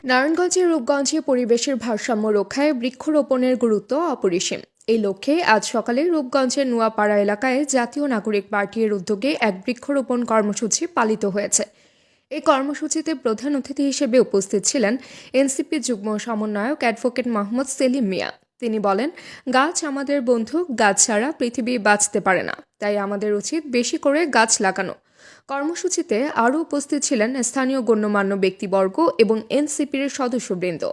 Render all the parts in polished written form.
নারায়ণগঞ্জের রূপগঞ্জে পরিবেশের ভারসাম্য রক্ষায় বৃক্ষরোপণের গুরুত্ব অপরিসীম। এই লক্ষ্যে আজ সকালে রূপগঞ্জের নোয়াপাড়া এলাকায় জাতীয় নাগরিক পার্টির উদ্যোগে এক বৃক্ষরোপণ কর্মসূচি পালিত হয়েছে। এই কর্মসূচিতে প্রধান অতিথি হিসেবে উপস্থিত ছিলেন এনসিপি যুগ্ম সমন্বয়ক অ্যাডভোকেট মোহাম্মদ সেলিম মিয়া। তিনি বলেন, গাছ আমাদের বন্ধু, গাছ ছাড়া পৃথিবী বাঁচতে পারে না, তাই আমাদের উচিত বেশি করে গাছ লাগানো। কর্মসূচিতে আরও উপস্থিত ছিলেন স্থানীয় গণ্যমান্য ব্যক্তিবর্গ এবং এনসিপির সদস্যবৃন্দ।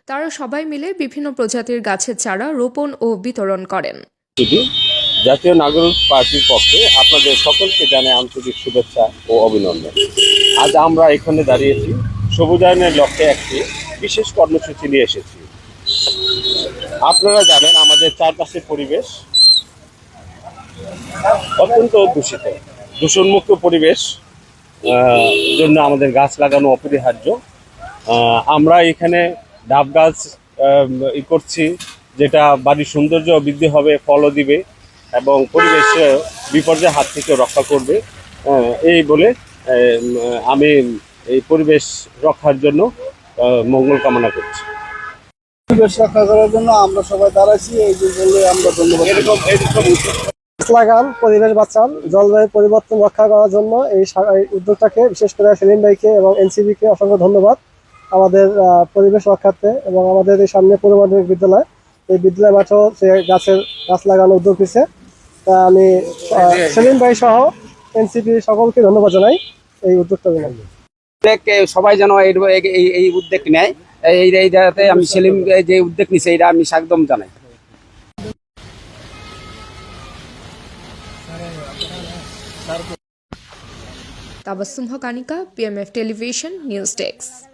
তারা সবাই মিলে বিভিন্ন প্রজাতির গাছের চারা রোপণ ও বিতরণ করেন। জাতীয় নাগরিক পার্টির পক্ষে আপনাদের সকলকে জানাই আন্তরিক শুভেচ্ছা ও অভিনন্দন। আজ আমরা এখানে দাঁড়িয়েছি সবুজায়নের লক্ষ্যে একটি বিশেষ কর্মসূচি নিয়ে এসেছি। আপনারা জানেন আমাদের চারপাশের পরিবেশ অত্যন্ত দূষিত। দূষণমুক্ত পরিবেশ জন্য আমাদের গাছ লাগানো অপরিহার্য। আমরা এখানে ডাব গাছ করছি, যেটা বাড়ির সৌন্দর্য বৃদ্ধি হবে, ফলও দিবে এবং পরিবেশ বিপর্যয়ের হাত থেকে রক্ষা করবে। এই বলে আমি এই পরিবেশ রক্ষার জন্য মঙ্গল কামনা করছি। পরিবেশ রক্ষা করার জন্য আমরা সবাই দাঁড়াচ্ছি, এই যে বললে আমরা ধন্যবাদ। এরকম লাগান, পরিবেশ বাঁচান, জলবায়ু পরিবর্তন রক্ষা করার জন্য এই উদ্যোগটাকে বিশেষ করে সেলিম ভাইকে এবং এনসিবিকে অসংখ্য ধন্যবাদ আমাদের পরিবেশ রক্ষার্থে। এবং আমাদের এই সামনে পূর্ব মাধ্যমিক বিদ্যালয়, এই বিদ্যালয় মাঠেও সে গাছ লাগানোর উদ্যোগ নিচ্ছে। তা আমি সেলিম ভাই সহ এনসিপি সকলকে ধন্যবাদ জানাই এই উদ্যোগটা নিয়ে। সবাই যেন এই উদ্যোগ নেয়, এই জায়গাতে আমি সেলিম যে উদ্যোগ নিচ্ছে এটা আমি স্বাগতম জানাই। Tabassum Haque Anika, PMF television news desk.